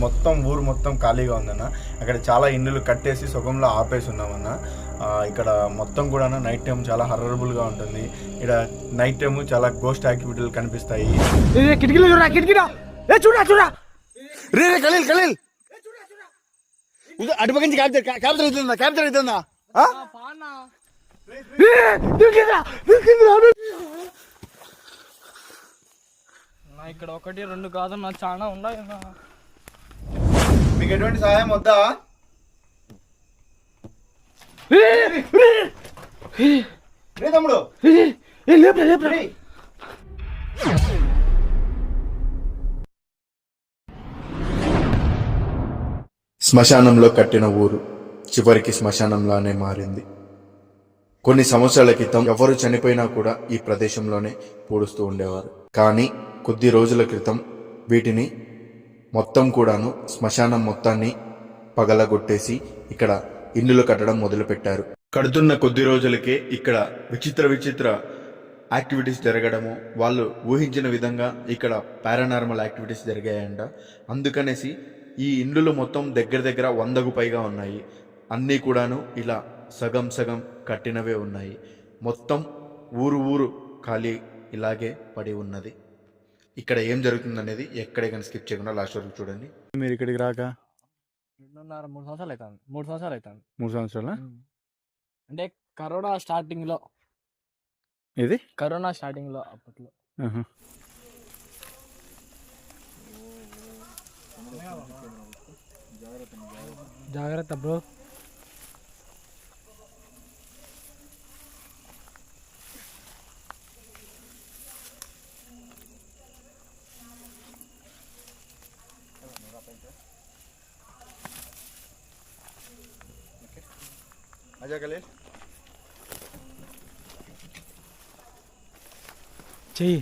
మొత్తం ఊరు మొత్తం ఖాళీగా ఉందన్న. అక్కడ చాలా ఇల్లులు కట్టేసి సుఖంలో ఆపేసి ఉన్నామన్న. ఇక్కడ మొత్తం కూడా నైట్ టైం చాలా హర్రబుల్గా ఉంటుంది. ఇక్కడ నైట్ టైం చాలా గోస్ట్ యాక్టివిటీలు కనిపిస్తాయి. అటుపక్క నుంచి క్యాప్చర్ అవుతుందా ఇక్కడ ఒకటి రెండు కాదన్నా, చాలా ఉన్నాయి. మీకు ఎటువంటి సహాయం వద్దా? తమ్ముడు శ్మశానంలో కట్టిన ఊరు చివరికి శ్మశానంలానే మారింది. కొన్ని సంవత్సరాల క్రితం ఎవరు చనిపోయినా కూడా ఈ ప్రదేశంలోనే పూడుస్తూ ఉండేవారు. కానీ కొద్ది రోజుల క్రితం వీటిని మొత్తం కూడాను శ్మశానం మొత్తాన్ని పగలగొట్టేసి ఇక్కడ ఇల్లులు కట్టడం మొదలుపెట్టారు. కడుతున్న కొద్ది రోజులకే ఇక్కడ విచిత్ర యాక్టివిటీస్ జరగడము, వాళ్ళు ఊహించిన విధంగా ఇక్కడ పారానార్మల్ యాక్టివిటీస్ జరిగాయంట. అందుకనేసి ఈ ఇల్లులు మొత్తం దగ్గర 100కు పైగా ఉన్నాయి. అన్నీ కూడాను ఇలా సగం కట్టినవే ఉన్నాయి. మొత్తం ఊరు ఖాళీ ఇలాగే పడి ఉన్నది. ఇక్కడ ఏం జరుగుతుంది అనేది ఎక్కడే కానీ స్కిప్ చేయకుండా లాస్ట్ వరకు చూడండి. మీరు ఇక్కడికి రాక 3 సంవత్సరాలు అవుతుంది. 3 సంవత్సరాలు అవుతుంది. 3 సంవత్సరాల అంటే కరోనా స్టార్టింగ్ లో. ఇది కరోనా స్టార్టింగ్ లో అప్పట్లో. జాగ్రత్త బ్రో. आजा कलेल చెయ్యి.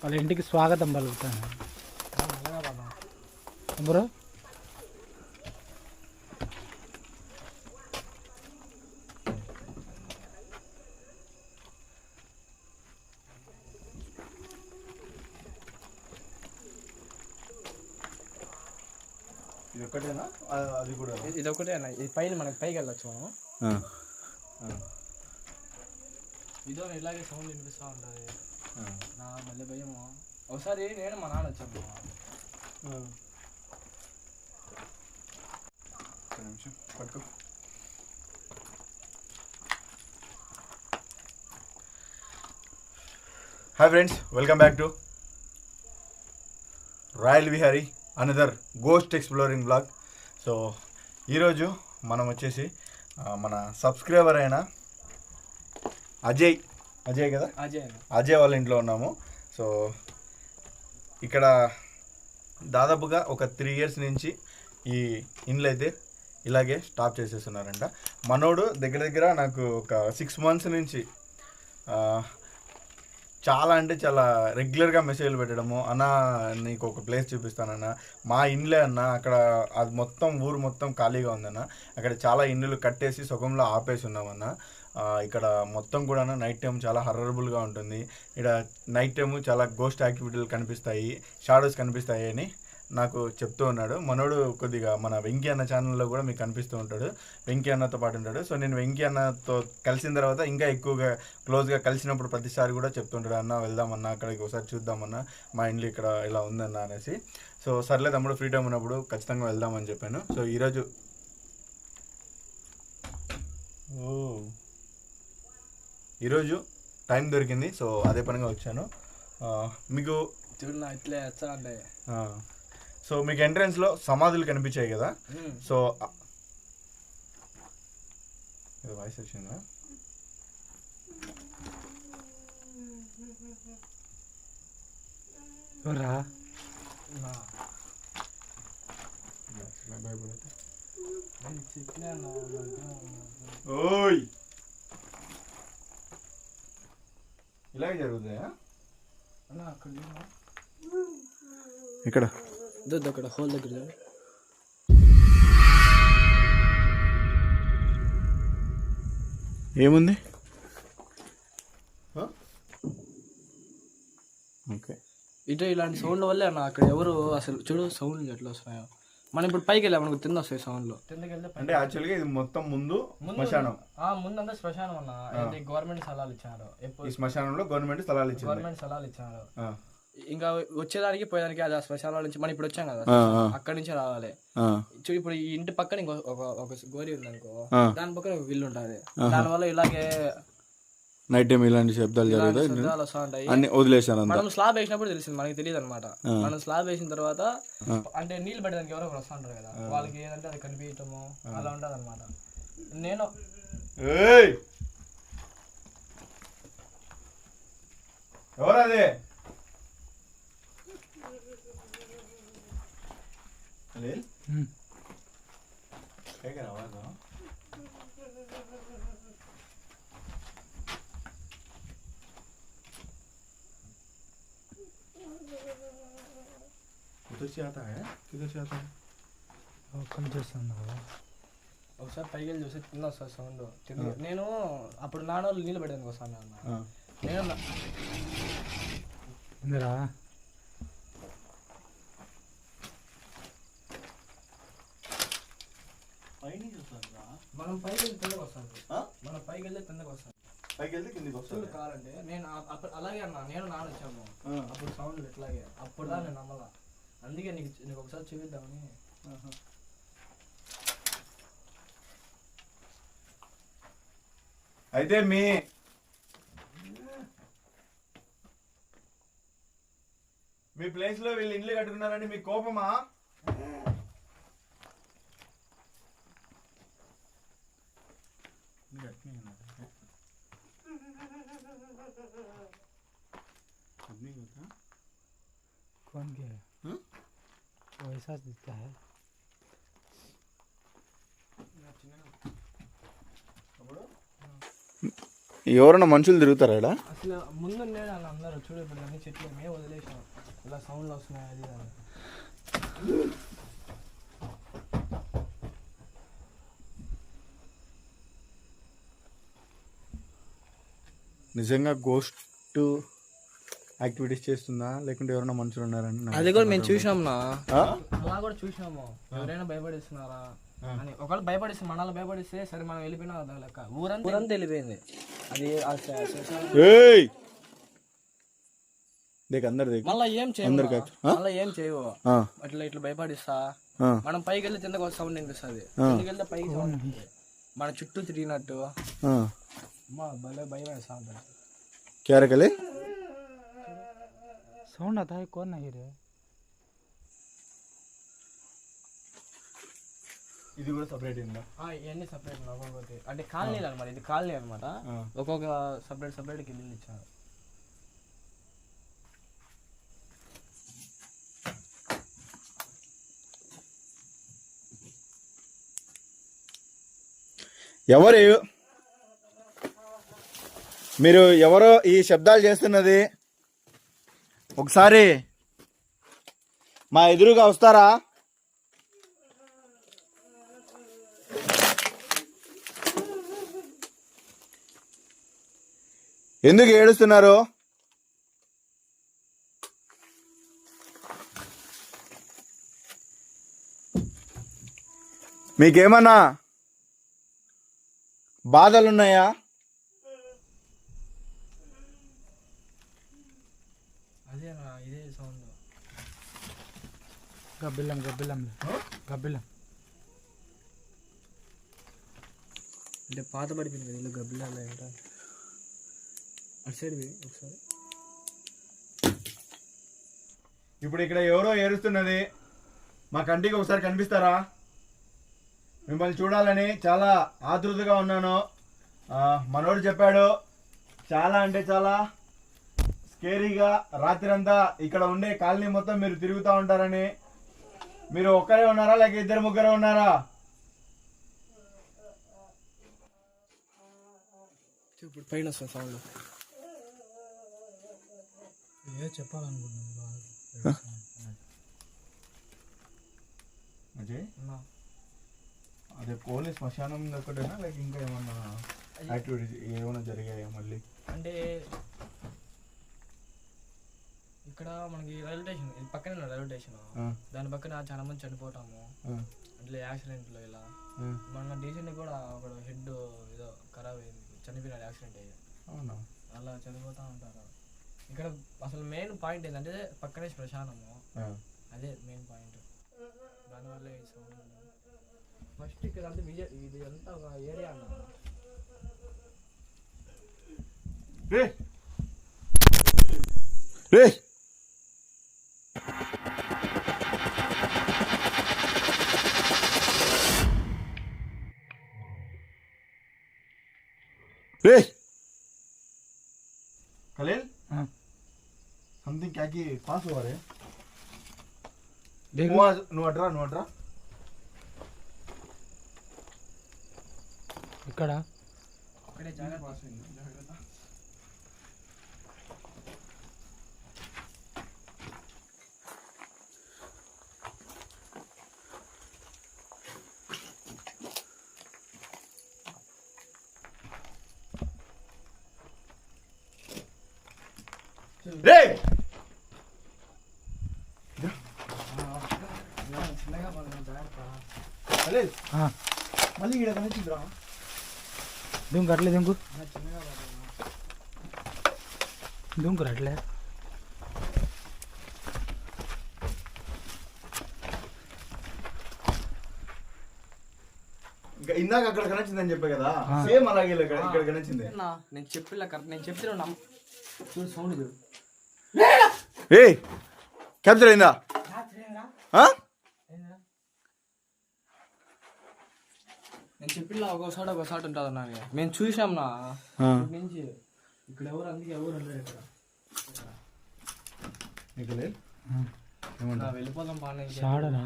వాళ్ళ ఇంటికి స్వాగతం పలుకుతాను బ్రో. ఇది ఒకటే అన్న. ఇది పైన మనకి పైకి వెళ్ళొచ్చు మనం. ఇదో ఇలాగే సౌండ్ వినిపిస్తూ ఉంటుంది. నా మళ్ళీ భయము. ఒకసారి నేను మా నాన్న వచ్చాను. పట్టుకో. Hi friends, welcome back to royal Vihari another ghost exploring blog. So ఈరోజు మనం వచ్చేసి మన సబ్స్క్రైబర్ అయిన అజయ్ కదా, అజయ్ వాళ్ళ ఇంట్లో ఉన్నాము. సో ఇక్కడ దాదాపుగా ఒక 3 years నుంచి ఈ ఇండ్లు అయితే ఇలాగే స్టాప్ చేసేస్తున్నారంట. మనోడు దగ్గర నాకు ఒక 6 months నుంచి చాలా అంటే చాలా రెగ్యులర్గా మెసేజ్లు పెట్టడము, అన్న నీకు ఒక ప్లేస్ చూపిస్తానన్న, మా ఇండ్లే అన్న, అక్కడ అది మొత్తం ఊరు మొత్తం ఖాళీగా ఉందన్న, అక్కడ చాలా ఇల్లులు కట్టేసి సుఖంలో ఆపేసి ఉన్నామన్న. ఇక్కడ మొత్తం కూడా నైట్ టైం చాలా హర్రబుల్గా ఉంటుంది. ఇక్కడ నైట్ టైము చాలా గోస్ట్ యాక్టివిటీలు కనిపిస్తాయి, షాడోస్ కనిపిస్తాయి అని నాకు చెప్తూ ఉన్నాడు. మనోడు కొద్దిగా మన వెంకీ అన్న ఛానల్లో కూడా మీకు కనిపిస్తూ ఉంటాడు, వెంకీ అన్నతో పాటు ఉంటాడు. సో నేను వెంకీ అన్నతో కలిసిన తర్వాత ఇంకా ఎక్కువగా క్లోజ్గా కలిసినప్పుడు ప్రతిసారి కూడా చెప్తుంటాడు, అన్న వెళ్దామన్నా అక్కడికి ఒకసారి చూద్దామన్నా, మా ఇంట్లో ఇక్కడ ఇలా ఉందన్న అనేసి. సో సర్లే తమ్ముడు, ఫ్రీ టైం ఉన్నప్పుడు ఖచ్చితంగా వెళ్దామని చెప్పాను. సో ఈరోజు టైం దొరికింది, సో అదే పనిగా వచ్చాను. మీకు చూడన్నా ఇట్లే వచ్చా అంటే. సో మీకు ఎంట్రన్స్లో సమాధులు కనిపించాయి కదా. సో వాయిస్ వచ్చిందా? ఓయ్ ఇలాగే జరుగుతాయా? ఇక్కడ అక్కడ హోల్ దగ్గర ఏముంది? ఓకే. ఇటు ఇలాంటి సౌండ్ల వల్లే అన్న అక్కడ ఎవరు అసలు చూడు సౌండ్లు ఎట్లా వస్తున్నాయో. మనం ఇప్పుడు పైకి వెళ్ళాం మనకు కింద వస్తాయి సౌండ్లు. కిందకి వెళ్తే అంటే యాక్చువల్గా ఇది మొత్తం ముందు శ్మశానం. ముందంతా శ్మశానం అన్న. ఏంటి గవర్నమెంట్ స్థలాలు ఇచ్చారు. ఈ శ్మశానంలో గవర్నమెంట్ స్థలాలు ఇచ్చారు. ఇంకా వచ్చేదానికి పోయేదానికి అది ఆ శ్మశానాల నుంచి మనం ఇప్పుడు వచ్చాం కదా అక్కడి నుంచి రావాలి. చూడు ఇప్పుడు ఈ ఇంటి పక్కన ఇంకో ఒక గోరి ఉంది అనుకో, దాని పక్కన ఒక ఇల్లు ఉంటుంది. దానివల్ల ఇలాగే నైట్ టైం ఇలాంటి శబ్దాలు జరుగుతాయి. అన్ని వదిలేసాను. మనం స్లాబ్ వేసినప్పుడు తెలిసింది, మనకి తెలియదు అనమాట. మనం స్లాబ్ వేసిన తర్వాత అంటే నీళ్ళు పెట్టడానికి ఎవరో వస్తూ ఉంటారు కదా, వాళ్ళకి ఏదంటే అది కనిపించటము అలా ఉంటది అనమాట. నేను ఎవరది ఒకసారి పైకి వెళ్ళి చూసి కింద వస్తుంది సౌండ్. నేను అప్పుడు నాన్నోళ్ళు నీళ్ళు పెట్టడానికి వస్తాను అన్న. నేను మనం పైకి వెళ్ళి కిందకి వస్తాను. మనం పైకి వెళ్ళి కిందకి వస్తాను. చూడు కావాలంటే నేను అలాగే అన్నా. నేను నాన్న వచ్చాము అప్పుడు సౌండ్ ఎట్లాగే అప్పుడు దా నేను నమ్మలా. అందుకే నీకు ఒకసారి చూపిద్దామని. అయితే మీ ప్లేస్ లో వీళ్ళు ఇండ్లు కట్టుకున్నారని మీ కోపమా? कौन गया वो एहसास दिखता है. ఎవరన్నా మనుషులు తిరుగుతారా ఇక్కడ? అసలు ముందు నేను అలా అందరూ చూడు ఇప్పుడు అన్ని చెట్లు మేము వదిలేసాం. ఇలా సౌండ్లు వస్తున్నాయి అది అని. నిజంగా గోస్ట్ యాక్టివిటీస్ చేస్తుందా లేకుంటే ఎవరైనా మనుషులు ఉన్నారని? అది కూడా మేము చూసినాం నా, అలా కూడా చూసినాము. ఎవరైనా భయపడిస్తున్నారా అని. ఒకవేళ భయపడిస్తే మనల్ని భయపడిస్తే సరే మనం వెళ్ళిపోయినా లెక్క. ఊరంతా వెళ్ళిపోయింది. అది మళ్ళీ ఏం చేయవు అట్లా ఇట్లా భయపడిస్తా. మనం పైకి వెళ్ళి కిందకు సౌండ్ వినిపిస్తుంది. కిందకి వెళ్తే పైకి సౌండ్ మన చుట్టూ తిరిగినట్టు భలే భయం వేస్తా ఉంటుంది. साउंड आता है कौन नहीं रे. ఇది కూడా సెపరేట్ ఉందా? ఇవన్నీ సెపరేట్ ఒక్కొక్కటి. అంటే కాలనీలు అనమాట. ఇది కాలనీ అనమాట. ఒక్కొక్క సపరేట్ ఇల్లు ఇచ్చారు. మీరు ఎవరో ఈ శబ్దాలు చేస్తున్నది ఒకసారి మా ఎదురుగా వస్తారా? ఎందుకు ఏడుస్తున్నారు? మీకేమన్నా బాధలున్నాయా? ఇదే సౌండ్. గబ్బిల్లం అంటే పాత పడిపోయింది కదా ఇల్లు గబ్బిలాలు ఏంటో. అటు సైడ్ ఒకసారి. ఇప్పుడు ఇక్కడ ఎవరో ఏడుస్తున్నది మా కంటికి ఒకసారి కనిపిస్తారా? మిమ్మల్ని చూడాలని చాలా ఆతృతగా ఉన్నాను. మనోడు చెప్పాడు చాలా అంటే చాలా స్కేరీగా రాత్రి అంతా ఇక్కడ ఉండే కాలనీ మొత్తం మీరు తిరుగుతూ ఉంటారని. మీరు ఒక్కరే ఉన్నారా లేక ఇద్దరు ముగ్గురు ఉన్నారా? ఇప్పుడు పైన వస్తుంది సౌండ్. ఏ చెప్పాలనుకుంటున్నాను అదే ఓన్లీ శ్మశానం ఒకటేనా లేక ఇంకా ఏమన్నా యాక్టివిటీస్ ఏమైనా జరిగాయా మళ్ళీ? అంటే ఇక్కడ మనకి రైల్వే స్టేషన్ ఇది పక్కనే రైల్వే స్టేషన్. దాని పక్కన చాలా మంది చనిపోవటము అట్లా యాక్సిడెంట్లో ఇలా. మన డీసెంట్ కూడా ఒక హెడ్ ఏదో ఖరాబ్ అయింది, చనిపోయినాడు యాక్సిడెంట్ అయ్యి. అలా చనిపోతూ ఉంటారు. ఇక్కడ అసలు మెయిన్ పాయింట్ ఏంటంటే పక్కనే శ్మశానము, అదే మెయిన్ పాయింట్. దానివల్ల ఫస్ట్ ఇక్కడ అంతా ఇది అంతా ఒక ఏరియా అన్న. खलील समथिंग क्या की पास हुआ रे देख नु अड्रा ఇక్కడ ఇక్కడే జాగ్రత్త పాస్ అయింది. జాగ్రత్త. रे చిన్నగా పడుతుంది, జాగ్రత్త. खलील हाँ మళ్ళీ ఈడ కనిపించరా దుంకు అట్లే దుంకు చిన్నగా పడుతుంది. దుంకు అట్లే ఇంకా ఇందాక అక్కడ కనిపించిందని చెప్పా కదా, సేమ్ అలాగే ఇక్కడ కనిపించింది. నేను చెప్పిలా కరెక్ట్, నేను చెప్తే చూడు సౌండ్ చూడు. ఏ క్యాప్చర్ అయిందా? నేను చెప్పిలా ఒకసారి ఉంటుంది అన్న. మేము చూసాం నా నుంచి ఇక్కడ ఎవరు, అందుకే ఎవరు ఉండరు ఇక్కడ. వెళ్ళిపోదాం బాగా. చాడరా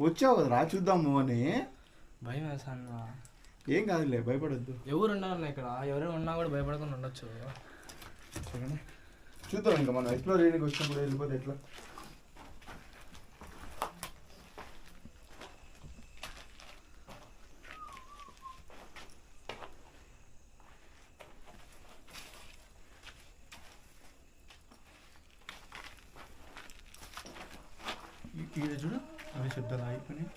వచ్చావు కదా రా చూద్దాము అని. భయం వేసాను. ఏం కాదులే, భయపడద్దు. ఎవరు ఉండాలన్న ఇక్కడ, ఎవరైనా ఉన్నా కూడా భయపడకుండా ఉండొచ్చు. చూద్దాం, ఇంకా మనం ఎక్స్ప్లోర్ చేయడానికి వచ్చినప్పుడు వెళ్ళిపోతే ఎట్లా. ఈడ చూడు అవి శబ్దాలు ఆగిపోయినాయి.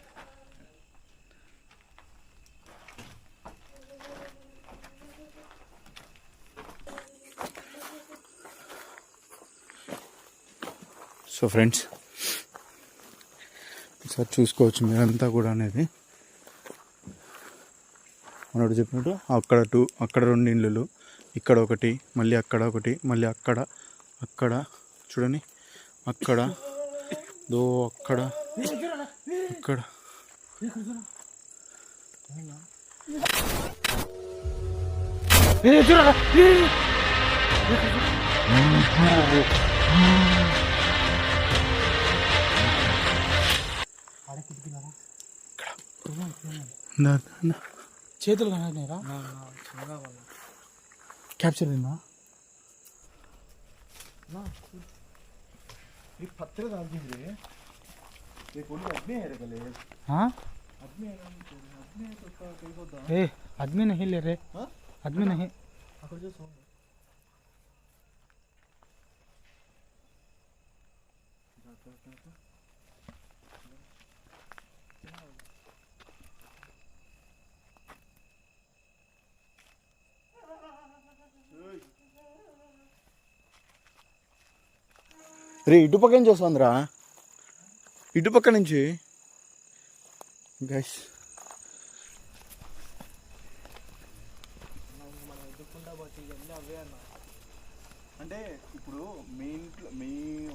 సో ఫ్రెండ్స్, ఒకసారి చూసుకోవచ్చు మీరంతా కూడా అనేది. మనోడు చెప్పినట్టు అక్కడ అక్కడ 2 ఇళ్ళు, ఇక్కడ ఒకటి, మళ్ళీ అక్కడ ఒకటి, మళ్ళీ అక్కడ చూడండి, అక్కడ అక్కడ అక్కడ చేతులు కనరా క్యాప్చర్ అయిందా? पत्थर डाल दीजिए, ये कौन आदमी है रे गले? हाँ आदमी है तो का कहीं को दा। ए आदमी नहीं ले रहे, आदमी नहीं. अगर जो सो రే ఇటుపక్క నుంచి వస్తుందిరా, ఇటుపక్క నుంచి గైస్. అంటే ఇప్పుడు మీ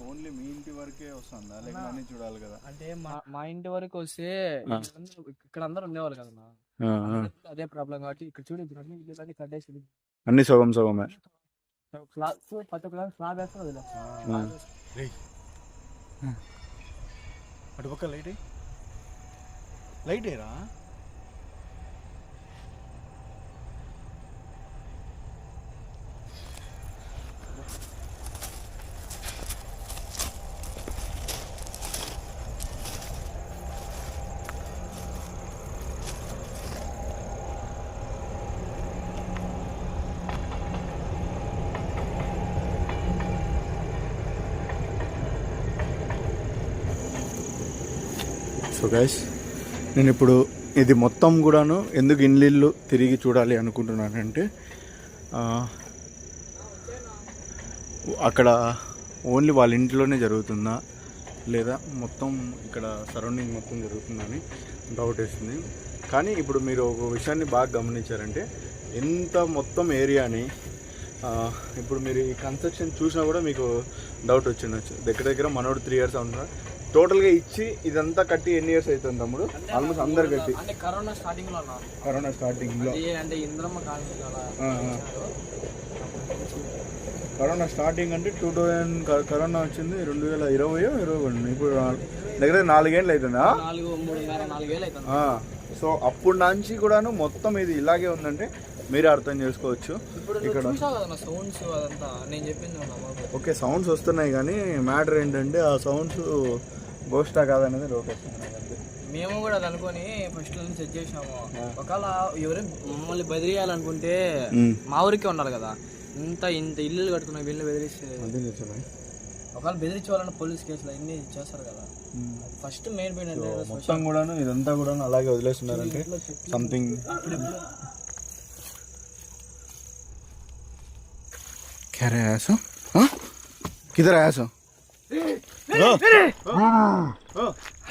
ఓన్లీ మీ ఇంటి వరకే వస్తుందా, లేక అన్ని చూడాలి కదా? అంటే మా ఇంటి వరకు వస్తే ఇక్కడ అందరూ ఉండేవాళ్ళు కదా, అదే ప్రాబ్లం. కాబట్టి ఇక్కడ చూడు, అన్ని కట్టేసి అన్ని సగమే. ప్రతి ఒక్క స్లాబ్ వేస్తారు వదిలే. అటుపక్క లైట్ ఏరా. సో గైస్ నేను ఇప్పుడు ఇది మొత్తం కూడాను ఎందుకు ఇల్లు తిరిగి చూడాలి అనుకుంటున్నానంటే అక్కడ ఓన్లీ వాళ్ళ ఇంట్లోనే జరుగుతుందా లేదా మొత్తం ఇక్కడ సరౌండింగ్ మొత్తం జరుగుతుందని డౌట్ వేస్తుంది. కానీ ఇప్పుడు మీరు ఒక విషయాన్ని బాగా గమనించారంటే ఎంత మొత్తం ఏరియాని ఇప్పుడు మీరు ఈ కన్స్ట్రక్షన్ చూసినా కూడా మీకు డౌట్ వచ్చిండొచ్చు. దగ్గర మనోడు 3 years అవుతున్నా టోటల్గా ఇచ్చి ఇదంతా కట్టి ఎన్ని ఇయర్స్ అవుతుంది తమ్ముడు? ఆల్మోస్ట్ అందరు కట్టి అంటే కరోనా స్టార్టింగ్లో అంటే ఇంద్రమ్మ కాలనీ కరోనా స్టార్టింగ్ అంటే 2000 కరోనా వచ్చింది 2020 ఇప్పుడు దగ్గర 4 ఏళ్ళు అవుతుందా? 4 ఏళ్ళు అవుతుంది. సో అప్పుడు నుంచి కూడాను మొత్తం ఇది ఇలాగే ఉందంటే మీరే అర్థం చేసుకోవచ్చు. ఇక్కడ సౌండ్స్ అదంతా నేను చెప్పింది. ఓకే సౌండ్స్ వస్తున్నాయి కానీ మ్యాటర్ ఏంటంటే ఆ సౌండ్స్ గోస్టా కాదనేది డౌట్ వస్తుంది. మేము కూడా అది అనుకొని ఫస్ట్ నుంచి సెట్ చేసినాము. ఒకవేళ ఎవరైనా మమ్మల్ని బెదిరియాలనుకుంటే మా ఊరికే ఉండాలి కదా. ఇంత ఇల్లు కట్టుకున్నాం వీళ్ళు బెదిరిస్తే ఒకవేళ బెదిరించే వాళ్ళని పోలీస్ కేసులు అన్నీ చేస్తారు కదా. ఫస్ట్ మెయిన్ పాయింట్ మొత్తం కూడాను ఇదంతా కూడాను అలాగే వదిలేస్తున్నారంటే సంథింగ్. क्या रे आया सो? हाँ किधर आया सो?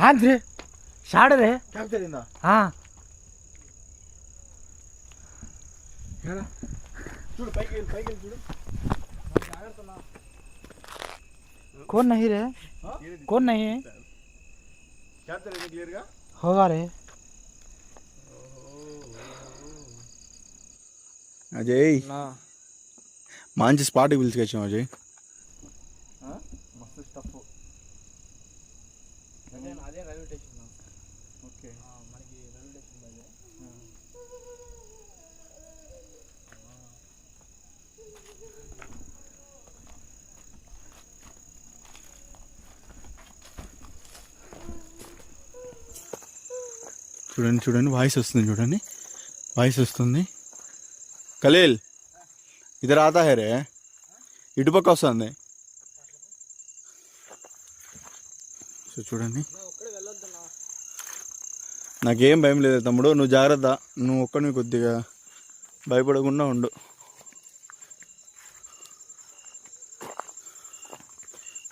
हाँ रे शाड़ रे क्या चलिंदा? हाँ చూడు పైకి చూడు. कौन नहीं रे कौन नहीं है क्या चलेगा क्लियर గా होगा रे అజయ్ మంచి స్పాట్కి పిలిచుకొచ్చాం అజయ్. మస్తు స్టఫ్. అదే రైల్వే స్టేషన్. ఓకే మనకి రైల్వే స్టేషన్ చూడండి వాయిస్ వస్తుంది. చూడండి వాయిస్ వస్తుంది. ఖలీల్ ఇద్దరు ఆతా హే రే ఇటుపక్క వస్తుంది. సో చూడండి నాకేం భయం లేదు తమ్ముడు. నువ్వు జాగ్రత్త. నువ్వు ఒక్కడిని కొద్దిగా భయపడకుండా ఉండు.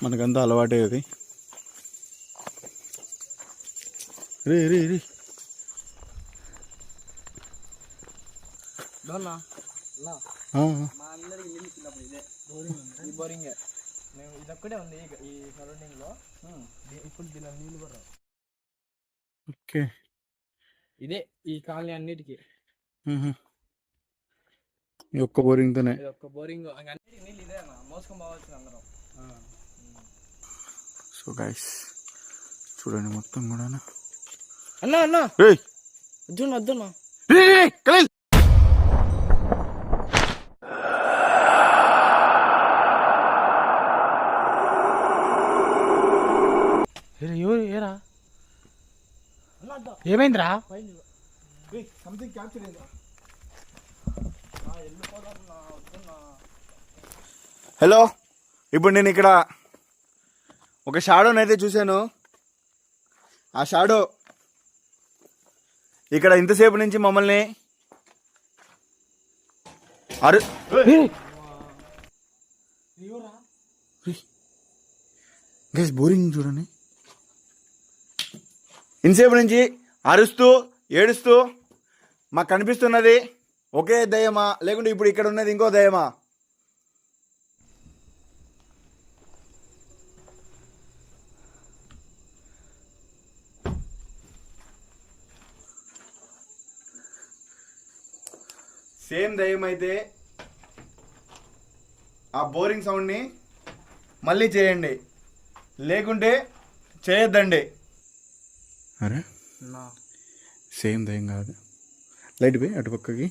మనకంతా అలవాటే అది. రే రే రే మా అందరికి నీళ్ళు చిన్నప్పుడు ఇదే ఈ బోరింగ్. మేము ఇదొక్కడే ఉంది ఈ సరౌండింగ్ లో. ఇప్పుడు దీని నీళ్ళు కూడా రావు. ఓకే ఇదే ఈ కాలనీ అన్నిటికీ ఈ ఒక్క బోరింగ్తోనే. ఇది ఒక్క బోరింగ్ అన్నిటికి నీళ్ళు ఇదే అన్న. మోసుకొని పోవాల్సింది అందరం. సో గైస్ చూడండి మొత్తం కూడా. అన్నా రేయ్ వద్దున్నా ఖలీల్ ఎవరు ఏరా ఏమైందిరా? సంథింగ్ క్యాప్చర్ అయిందా? హలో ఇప్పుడు నేను ఇక్కడ ఒక షాడోనైతే చూశాను. ఆ షాడో ఇక్కడ ఇంతసేపు నుంచి మమ్మల్ని గైస్ బోరింగ్ చూడండి. ఇంతసేపు నుంచి అరుస్తూ ఏడుస్తూ మాకు కనిపిస్తున్నది ఒకే దయ్యమా లేకుంటే ఇప్పుడు ఇక్కడ ఉన్నది ఇంకో దయ్యమా? సేమ్ దయ్యం అయితే ఆ బోరింగ్ సౌండ్ని మళ్ళీ చేయండి, లేకుంటే చేయొద్దండి. అరే సేమ్ దయ్యం కాదు. లైట్ పోయి అటుపక్కకి.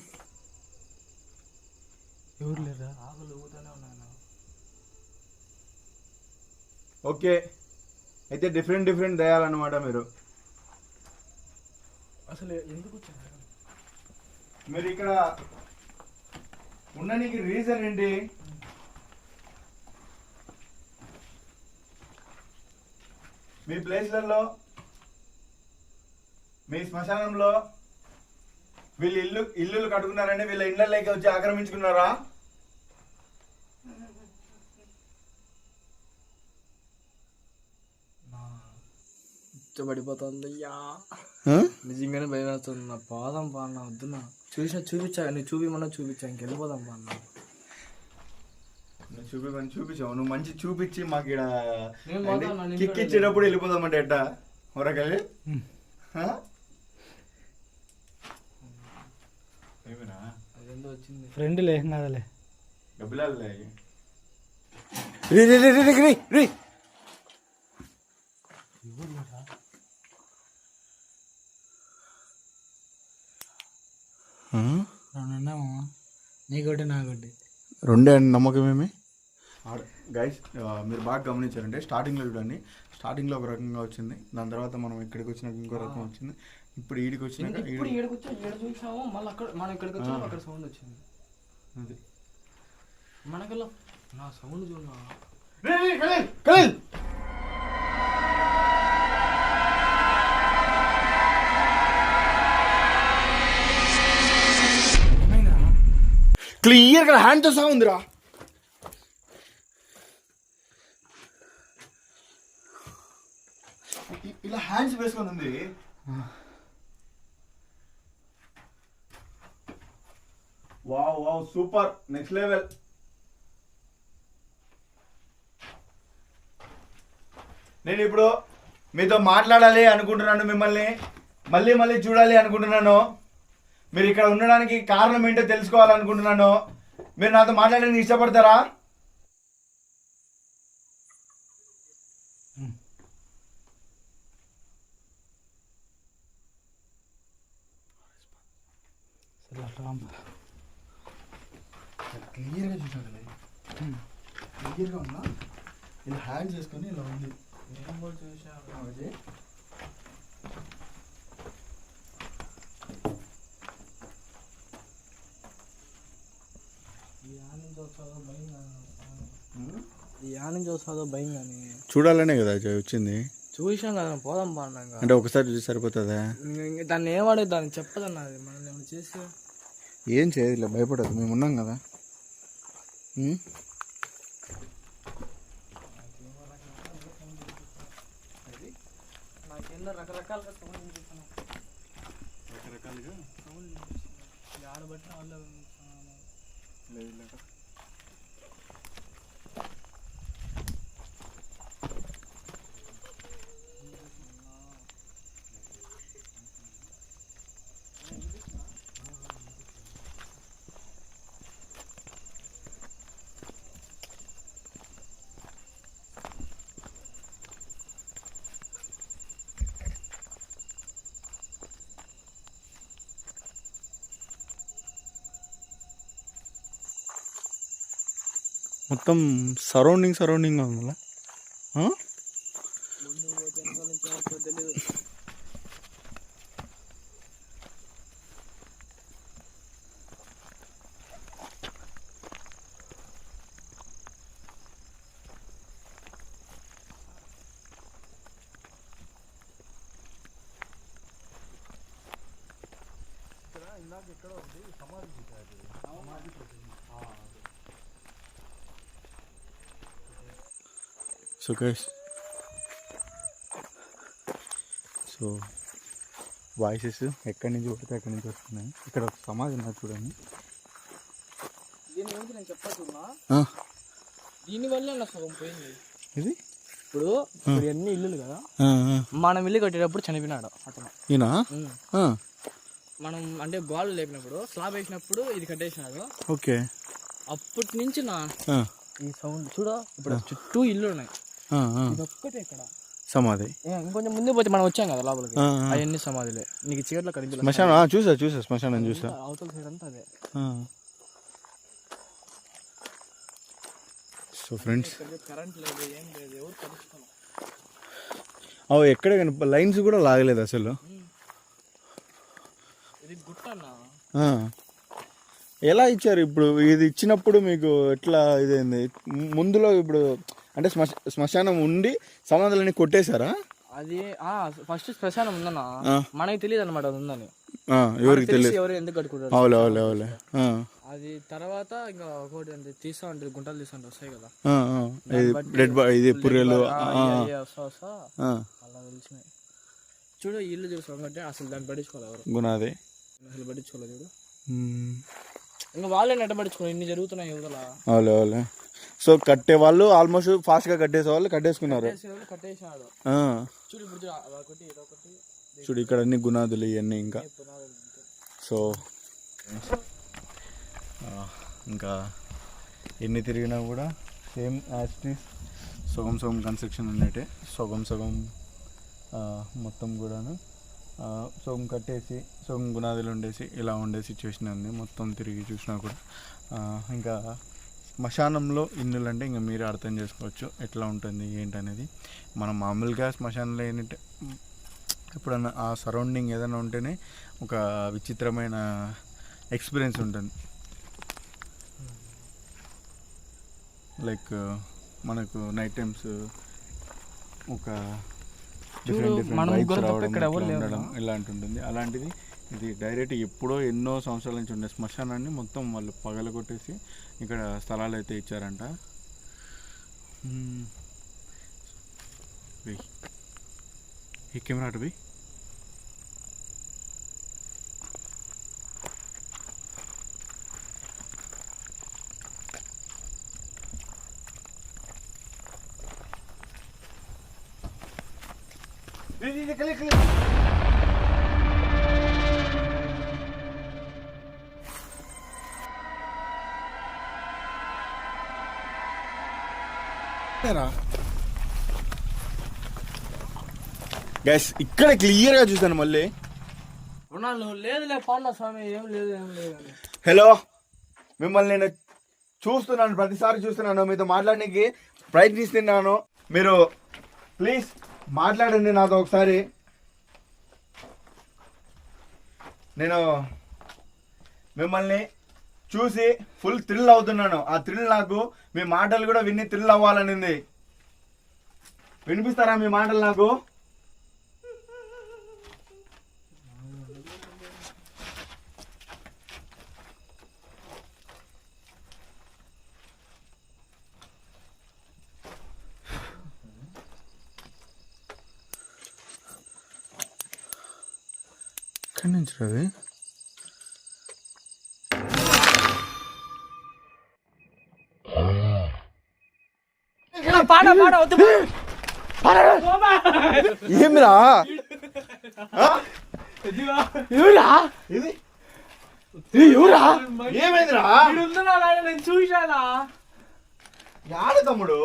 ఎవరు లేరా? ఓకే అయితే డిఫరెంట్ దయ్యాలన్నమాట మీరు. అసలు ఎందుకు వచ్చారు మీరు ఇక్కడ ఉండడానికి రీజన్ ఏంటి? మీ ప్లేస్లలో మీ శ్మశానంలో వీళ్ళు ఇల్లు కట్టుకున్నారని వీళ్ళ ఇళ్ళలోకి వచ్చి ఆక్రమించుకున్నారా? పడిపోతుంది అయ్యా, నిజంగానే భయం వేస్తుంది. నా పోదాం పా అన్న, వద్దు నా చూపించా, నువ్వు చూపిమన్నా చూపించా, ఇంకెళ్ళిపోదాం పా అన్న. చూపించావు నువ్వు, మంచి చూపించి మాకు ఇక్కడ కిక్కిచ్చేటప్పుడు వెళ్ళిపోదామంటే ఎట్టా ಹೊರಗಲ್ಲಿ ఏమిరా అదేందో వచ్చింది ఫ్రెండ్ లే నాదలే డబ్బులే రీ రీ రీ రీ రీ రీ రెండున్నాము, నీకొట్టి నాకొట్టి రెండే అండి నమ్మకం ఏమి. గైస్ మీరు బాగా గమనించారంటే స్టార్టింగ్లో చూడండి, స్టార్టింగ్లో ఒక రకంగా వచ్చింది, దాని తర్వాత మనం ఇక్కడికి వచ్చినాక ఇంకో రకం వచ్చింది, ఇప్పుడు ఈడికి వచ్చినాక ఇప్పుడు ఈడకి వచ్చి ఈడ చూసాము, మళ్ళీ అక్కడ మనం ఇక్కడికి వచ్చాము, అక్కడ సౌండ్ వచ్చింది. అది మనకల్లా నా సౌండ్ చూడన్నా క్లియర్ గా హ్యాండ్ తో సహా ఉందిరా. ఇలా హ్యాండ్స్ వేసుకొని ఉంది. Wow wow super, next level. నేను ఇప్పుడు మీతో మాట్లాడాలి అనుకుంటున్నాను, మిమ్మల్ని మళ్ళీ మళ్ళీ చూడాలి అనుకుంటున్నాను, మీరు ఇక్కడ ఉండడానికి కారణం ఏంటో తెలుసుకోవాలనుకుంటున్నాను. మీరు నాతో మాట్లాడడానికి ఇష్టపడతారా? క్లియర్గా చూసాను, క్లియర్గా ఉన్నా, ఇలా హ్యాండ్స్ వేసుకొని ఇలా ఉంది. నేను కూడా చూసాను. అదే ఈ ఆనంద్ చూస్తాదో భయం కానీ చూడాలనే కదా వచ్చింది. చూసాం కదా, పోదాం బాగున్నాగా. అంటే ఒకసారి చూసి సరిపోతుందా? దాన్ని ఏమాడే, దాన్ని చెప్పదన్నా, అది మనల్ని ఏమైనా చేసి ఏం చేయదులే, భయపడదు, మేము ఉన్నాం కదా. నాకేందో రకరకాలుగా సౌండ్ వినిపిస్తున్నాయి, రకరకాలుగా సౌండ్ వినిపిస్తున్నాయి, ఆడబట్టి వాళ్ళు లేదు. మొత్తం సరౌండింగ్ ఉందా? ముందు పోతే వెనకాల నుంచి ఏమవుతుందో తెలీదు. ఇందాక ఎక్కడో ఉంది సమాధి సో గైస్, సో వాయిసెస్ ఎక్కడి నుంచి పడితే ఎక్కడి నుంచి వస్తున్నాయి. ఇక్కడ ఒక సమాధి ఉన్నది చూడండి. దీని గురించి నేను చెప్పాల్సిందా, దీనివల్ల నా సగం పోయింది. ఇది ఇప్పుడు ఎన్ని ఇల్లులు కదా, మనం ఇల్లు కట్టేటప్పుడు చనిపోయినాడు అతను. ఈయన మనం అంటే గోడలు లేపినప్పుడు స్లాబ్ వేసినప్పుడు ఇది కట్టేసినాడు. ఓకే, అప్పటి నుంచి నా ఈ సౌండ్ చూడ, ఇప్పుడు చుట్టూ ఇల్లు ఉన్నాయి, ఇది ఒక్కటే ఇక్కడ సమాధి. ఇంకొంచెం ముందు పోతే మనం వచ్చాం కదా లోపలికి, అవన్నీ సమాధిలే. నీకు చీకట్లో కనిపించలేదు. శ్మశానం చూసా శ్మశానం చూసా. అవతల సైడ్ అంతా అదే. సో ఫ్రెండ్స్, కరెంట్ లేదు, ఏం లేదు, ఎవరు కలుసుకోవాలి. అవి ఎక్కడ లైన్స్ కూడా లాగలేదు అసలు. ఇది గుట్టన్నా, ఎలా ఇచ్చారు ఇప్పుడు? ఇది ఇచ్చినప్పుడు మీకు ఎట్లా ఇదైంది? ముందులో ఇప్పుడు అంటే శ్మశానం ఉండి సమాధులన్నీ కొట్టేశారా? అది ఫస్ట్ శ్మశానం ఉందన్నా, మనకి తెలియదు అనమాట అది ఉందని. ఎవరికి తెలియదు, ఎవరు ఎందుకు కట్టుకుంటారు. అవులే అవులే అవులే. అది తర్వాత ఇంకా ఒకటి అంటే తీస్తా ఉంటుంది, గుంటలు తీస్తా వస్తాయి కదా, డెడ్ బాడీ ఇది పుర్రెలు వస్తా అలా తెలిసినాయి. చూడు ఇల్లు చూసాం అంటే అసలు దాన్ని పట్టించుకోవాలి ఎవరు, గుణాది అసలు పట్టించుకోలేదు. చూడు ఇంకా వాళ్ళే నెట్ట పట్టించుకోవాలి, ఇన్ని జరుగుతున్నాయి యువతల. అవులే అవులే. సో కట్టే వాళ్ళు ఆల్మోస్ట్ ఫాస్ట్ గా కట్టేసే వాళ్ళు కట్టేసుకున్నారు. కట్టేసినాడు చూడు ఇప్పుడు ఒకటి ఇదొకటి చూడు ఇక్కడ అన్ని గుణాదులు ఇవన్నీ. ఇంకా సో ఇంకా ఎన్ని తిరిగినా కూడా సేమ్ యాజ్ ఇట్ ఈస్, సగం సగం కన్స్ట్రక్షన్ ఉన్నట్టే, సగం సగం మొత్తం కూడాను సగం కట్టేసి సగం గుణాదులు ఉండేసి ఇలా ఉండే సిచ్యువేషన్ ఉంది. మొత్తం తిరిగి చూసినా కూడా ఇంకా శ్మశానంలో ఇల్లులు అంటే ఇంకా మీరు అర్థం చేసుకోవచ్చు ఎట్లా ఉంటుంది ఏంటనేది. మనం మామూలుగా శ్మశానంలో ఏంటంటే ఎప్పుడన్నా ఆ సరౌండింగ్ ఏదైనా ఉంటేనే ఒక విచిత్రమైన ఎక్స్పీరియన్స్ ఉంటుంది. లైక్ మనకు నైట్ టైమ్స్ ఒక డిఫరెంట్ వైబ్స్ రావడం ఉండడం ఇలాంటి ఉంటుంది. అలాంటిది ఇది డైరెక్ట్ ఎప్పుడో ఎన్నో సంవత్సరాల నుంచి ఉండే శ్మశానాన్ని మొత్తం వాళ్ళు పగలగొట్టేసి ఇక్కడ స్థలాలు అయితే ఇచ్చారంట. ఈ కెమెరా అటు బి గైస్ ఇక్కడ క్లియర్ గా చూసాను మళ్ళీ. లేదులే పాండా స్వామి, ఏం లేదు ఏం లేదు. హలో, మిమ్మల్ని నేను చూస్తున్నాను, ప్రతిసారి చూస్తున్నాను, మీతో మాట్లాడడానికి ప్రయత్నిస్తున్నాను. మీరు ప్లీజ్ మాట్లాడండి నాతో ఒకసారి. నేను మిమ్మల్ని చూసి ఫుల్ థ్రిల్ అవుతున్నాను. ఆ థ్రిల్ నాకు మీ మాటలు కూడా విని థ్రిల్ అవ్వాలనింది. వినిపిస్తారా మీ మాటలు నాకు? ఎక్కడి నుంచి రవి? ఏమిరా ఏమైందిరా? నేను చూశానా యాడ తమ్ముడు?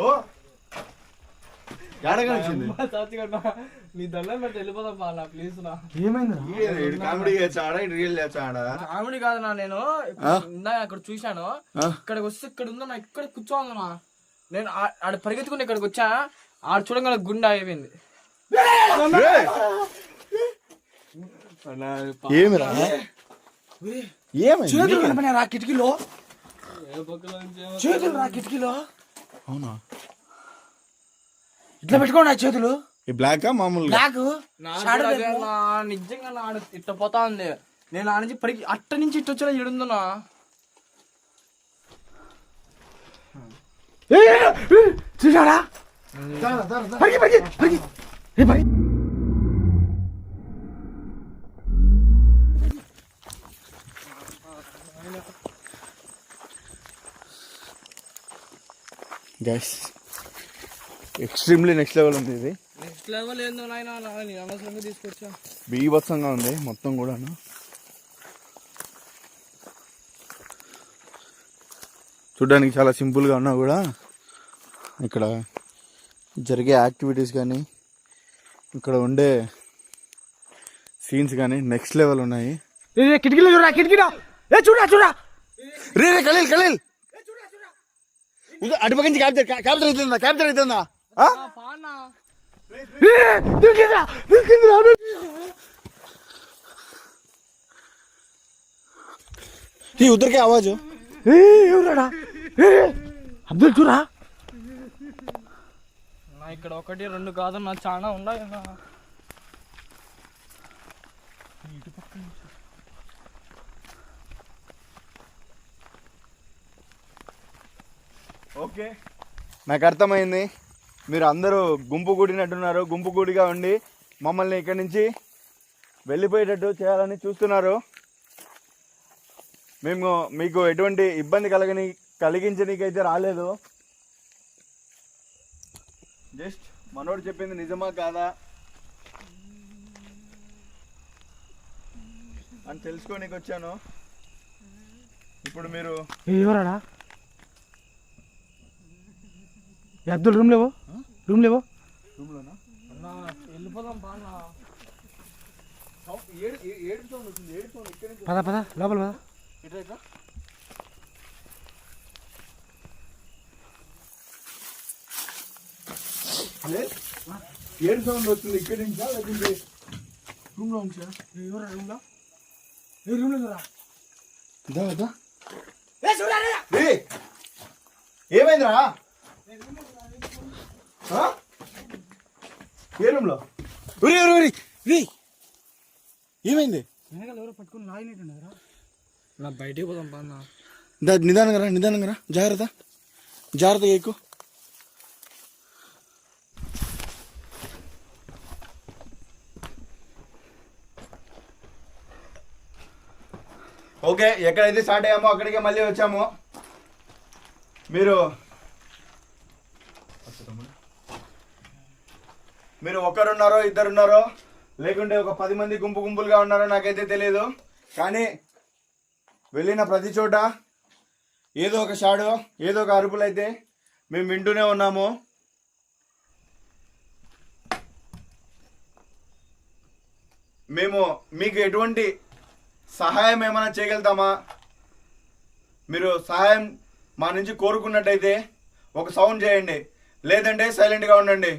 నీ దండం పెట్టి వెళ్ళిపోదాం పాలా ప్లీజ్ నా. కామెడీ చేస్తాడా రియల్ చేస్తాడా? కామెడీ కాదనా, నేను ఇందాక అక్కడ చూశాను. ఇక్కడికి వస్తే ఇక్కడ ఉందన్నా, ఇక్కడ కూర్చోందనా. నేను ఆడ పరిగెత్తుకుని ఇక్కడికి వచ్చా, ఆడ చూడంగా గుండె అయిపోయింది. ఏమిరా చేతులు కనపడినా కిటికీలో, చేతులు రా కిటికీలో. అవునా? ఇట్లా పెట్టుకోండి ఆ చేతులు. ఈ బ్లాక్ మామూలు బ్లాక్ నిజంగా ఆడ ఇట్ట పోతా ఉంది. నేను ఆ నుంచి పరిగి అట్ట నుంచి ఇట్ట వచ్చేలా ఏడుందనా. చూసారా? గైస్ ఎక్స్ట్రీమ్లీ నెక్స్ట్ లెవెల్ ఉంది ఇది. నెక్స్ట్ లెవెల్ ఏందో నాయన, నేను అనవసరంగా తీసుకొచ్చా. బీభత్సంగా ఉంది మొత్తం కూడాను. చూడ్డానికి చాలా సింపుల్గా ఉన్నా కూడా ఇక్కడ జరిగే యాక్టివిటీస్ కానీ ఇక్కడ ఉండే సీన్స్ కానీ నెక్స్ట్ లెవెల్ ఉన్నాయి. కిటికీలో చూడరా, కిటికీలో చూడరా చూడరా. రే ఖలీల్ ఖలీల్ అటుపక్క నుంచి క్యాప్చర్ అవుతుందా? క్యాప్చర్ అవుతుందా? उधर क्या आवाज हो? అబ్దుల్ చూరా ఇక్కడ 1 2 కాదన్నా, చాలా ఉన్నాయి అన్న. ఓకే, నాకు అర్థమైంది. మీరు అందరూ గుంపు కూడినట్టున్నారు. గుంపు కూడిగా ఉండి మమ్మల్ని ఇక్కడి నుంచి వెళ్ళిపోయేటట్టు చేయాలని చూస్తున్నారు. మేము మీకు ఎటువంటి ఇబ్బంది కలిగించనీకైతే రాలేదు. జస్ట్ మనోడు చెప్పింది నిజమా కాదా అని తెలుసుకోనికి వచ్చాను. ఇప్పుడు మీరు ఎవరాడా అబ్దుల్ రూమ్ లేవో రూమ్లోనా అన్నా వెళ్ళిపోదాం బా అన్న. ఏడు సౌండ్ వస్తుంది. ఏడు సౌండ్ ఇక్కడ నుంచి పద పద లోపల పద. ఇట్లా ఇట్లా ఏడు సౌండ్ వస్తుంది ఇక్కడి నుంచా లేకుంటే రూమ్లో ఉంచా? ఎవరా రూమ్లో? ఏ రూమ్లో రా. ఏమైందిరా? ఏ రూమ్లో? ఏమైంది? వెనకాల ఎవరో పట్టుకుని లాగినట్టున్నారా? నా బయటికి పోదాం బా అన్న. నిదానంగా రా. జాగ్రత్తగా ఎక్కువ. ఓకే, ఎక్కడైతే స్టార్ట్ అయ్యామో అక్కడికే మళ్ళీ వచ్చాము. మీరు ఒకరున్నారో ఇద్దరున్నారో లేకుంటే ఒక 10 మంది గుంపులుగా ఉన్నారో నాకైతే తెలియదు. కానీ వెళ్ళిన ప్రతి చోట ఏదో ఒక షాడో, ఏదో ఒక అరుపులు అయితే మేము వింటూనే ఉన్నాము. మేము మీకు ఎటువంటి సహాయం ఏమైనా చేయగలుగుతామా? మీరు సహాయం మా నుంచి కోరుకున్నట్టయితే ఒక సౌండ్ చేయండి, లేదంటే సైలెంట్గా ఉండండి.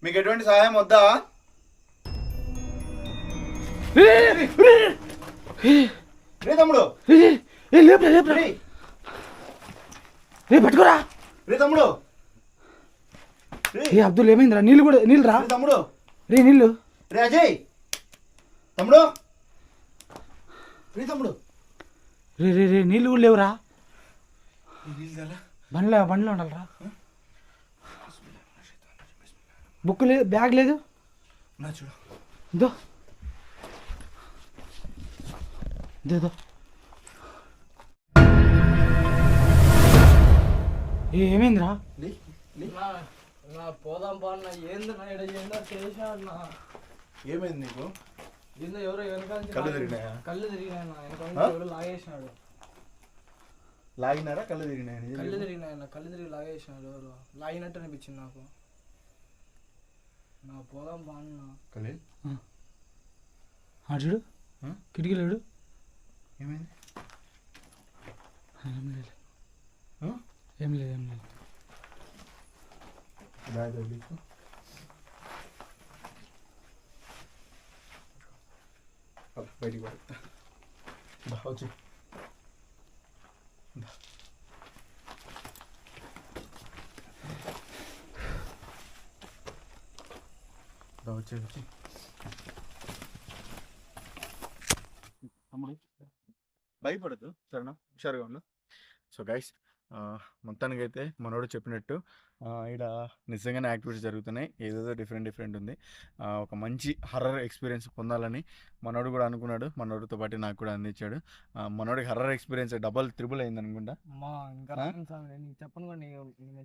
మీకు ఎటువంటి సహాయం వద్దా? రే తమ్ముడు, రే పట్టుకోరా. రే తమ్ముడు, ఏ అబ్దుల్ ఏమైందిరా? నీళ్ళు రా తమ్ముడు. రే నీళ్ళు. రే అజయ్ తమ్ముడు, రే తమ్ముడు. రే రే రే నీళ్ళు కూడా లేవురా. బండ్లో ఉండాలిరా. బుక్ లేదు, బ్యాగ్ లేదు. చూడు ఇదో ఇదో ఏమైందిరా? నా పోదాం బా అన్న. ఏందో నా ఏందో చేసా అన్న. ఏమైంది నీకు? ఏందో ఎవరో వెనకాల కళ్ళు తిరిగినాయా? కళ్ళు తిరిగినాయి వెనకాల ఎవరో లాగేసినాడు. లాగినారా? కళ్ళు తిరిగినాయి? కళ్ళు తిరిగి లాగేసినాడు. ఎవరు లాగినట్టు అనిపించింది నాకు. నా పోదాం బా అన్న. కలీల్ చూడు కిటికీలేడు. ఏమైంది? ఏం లేదు. బయటికి వచ్చి వచ్చి తమ్ముడు భయపడదు, సరేనా? హుషారుగా ఉండు. సో గైస్, మొత్తానికైతే మనోడు చెప్పినట్టు ఇక్కడ నిజంగానే యాక్టివిటీస్ జరుగుతున్నాయి. ఏదేదో డిఫరెంట్ ఉంది. ఒక మంచి హర్రర్ ఎక్స్పీరియన్స్ పొందాలని మనోడు కూడా అనుకున్నాడు. మనోడితో పాటు నాకు కూడా అందించాడు. మనోడికి హర్రర్ ఎక్స్పీరియన్స్ డబల్ త్రిబుల్ అయింది అనుకుంటా.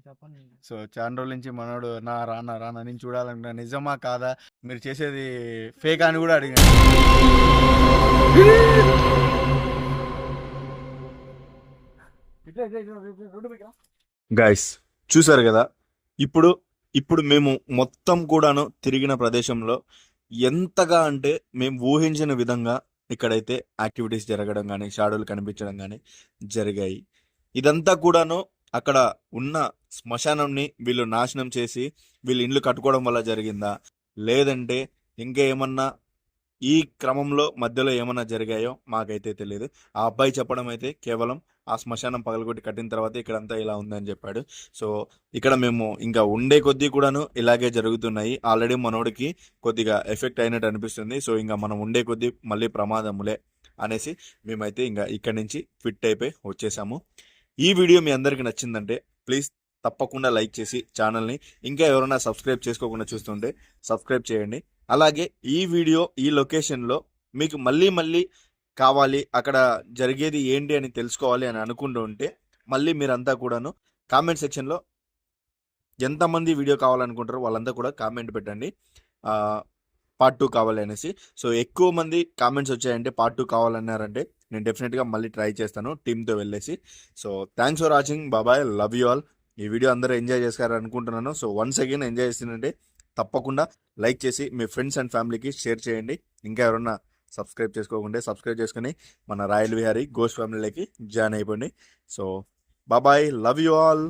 చెప్పను. సో చాలా రోజుల నుంచి మనోడు రానా నేను చూడాలనుకున్నా. నిజమా కాదా, మీరు చేసేది ఫేక్ అని కూడా అడిగాను. గైస్ చూసారు కదా, ఇప్పుడు మేము మొత్తం కూడాను తిరిగిన ప్రదేశంలో ఎంతగా అంటే మేము ఊహించిన విధంగా ఇక్కడైతే యాక్టివిటీస్ జరగడం కానీ, షాడోలు కనిపించడం కానీ జరిగాయి. ఇదంతా కూడాను అక్కడ ఉన్న శ్మశానంని వీళ్ళు నాశనం చేసి వీళ్ళు ఇండ్లు కట్టుకోవడం వల్ల జరిగిందా, లేదంటే ఇంకా ఏమన్నా ఈ క్రమంలో మధ్యలో ఏమైనా జరిగాయో మాకైతే తెలియదు. ఆ అబ్బాయి చెప్పడం అయితే కేవలం ఆ శ్మశానం పగలగొట్టి కట్టిన తర్వాత ఇక్కడంతా ఇలా ఉందని చెప్పాడు. సో ఇక్కడ మేము ఇంకా ఉండే కొద్దీ కూడాను ఇలాగే జరుగుతున్నాయి. ఆల్రెడీ మనోడికి కొద్దిగా ఎఫెక్ట్ అయినట్టు అనిపిస్తుంది. సో ఇంకా మనం ఉండే కొద్దీ మళ్ళీ ప్రమాదములే అనేసి మేమైతే ఇంకా ఇక్కడి నుంచి ఫిట్ అయిపోయి వచ్చేసాము. ఈ వీడియో మీ అందరికీ నచ్చిందంటే ప్లీజ్ తప్పకుండా లైక్ చేసి ఛానల్ని ఇంకా ఎవరైనా సబ్స్క్రైబ్ చేసుకోకుండా చూస్తుంటే సబ్స్క్రైబ్ చేయండి. అలాగే ఈ వీడియో ఈ లొకేషన్లో మీకు మళ్ళీ కావాలి, అక్కడ జరిగేది ఏంటి అని తెలుసుకోవాలి అని అనుకుంటూ ఉంటే మళ్ళీ మీరంతా కూడాను కామెంట్ సెక్షన్లో ఎంతమంది వీడియో కావాలనుకుంటారో వాళ్ళంతా కూడా కామెంట్ పెట్టండి, పార్ట్ 2 కావాలి అనేసి. సో ఎక్కువ మంది కామెంట్స్ వచ్చాయంటే పార్ట్ 2 కావాలన్నారంటే నేను డెఫినెట్గా మళ్ళీ ట్రై చేస్తాను టీంతో వెళ్ళేసి. సో థ్యాంక్స్ ఫర్ వాచింగ్, బాబాయ్, లవ్ యూ ఆల్. ఈ వీడియో అందరూ ఎంజాయ్ చేస్తారు అనుకుంటున్నాను. సో వన్స్ అగైన్ ఎంజాయ్ చేస్తుందంటే తప్పకుండా లైక్ చేసి మీ ఫ్రెండ్స్ అండ్ ఫ్యామిలీకి షేర్ చేయండి. ఇంకా ఎవరన్నా సబ్స్క్రైబ్ చేసుకోకుంటే సబ్స్క్రైబ్ చేసుకుని మన రాయల్ విహారీ గోస్ట్ ఫ్యామిలీలోకి జాయిన్ అయిపోండి. సో బాబాయ్, లవ్ యూ ఆల్.